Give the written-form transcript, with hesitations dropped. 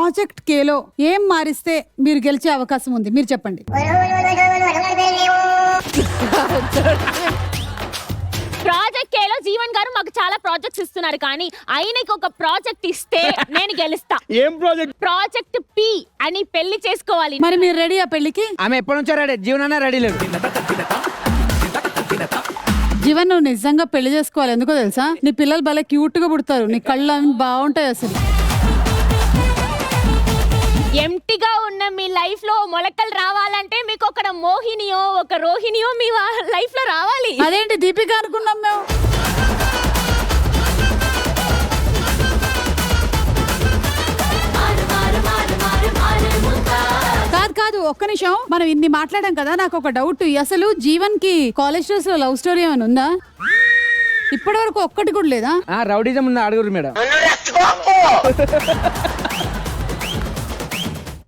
Project Khelo ఏం మారిస్తే మీరు గెలిచే అవకాశం ఉంది? మీరు చెప్పండి. ప్రాజెక్ట్ కేలో జీవన్ గారు మాకు చాలా ప్రాజెక్ట్స్ ఇస్తున్నారు, కానీ ఆయనకి ఒక ప్రాజెక్ట్ ఇస్తే నేను గెలుస్తా. ఏం ప్రాజెక్ట్? ప్రాజెక్ట్ పి అని పెళ్లి చేసుకోవాలి. మరి మీరు రెడీ ఆ పెళ్లికి? ఆమె ఎప్పటి నుంచో రెడీ, జీవనాన్న రెడీ లేదు. జీవన్, నువ్వు నిజంగా పెళ్లి చేసుకోవాలి. ఎందుకో తెలుసా? నీ పిల్లలు భలే క్యూట్ గా పుడతారు, నీ కళ్ళు అవి బాగుంటాయి. అసలు ఎంటీగా ఉన్న మీ లైఫ్ లో మొలకలు రావాలంటే మీకు ఒక మోహినియో ఒక రోహిణియో మీ లైఫ్ లో రావాలి. అదేంటి దీపిక అనుకున్నాం మేము. కాదు కాదు, ఒక్క నిమిషం. మనం ఇన్ని మాట్లాడాం కదా, నాకు ఒక డౌట్. అసలు జీవన్ కి కాలేజ్ డేస్ లో లవ్ స్టోరీ ఏమైనా ఉందా? ఇప్పటి వరకు ఒక్కటి కూడా లేదా? రౌడీజం ఉన్న అడుగురు మేడం.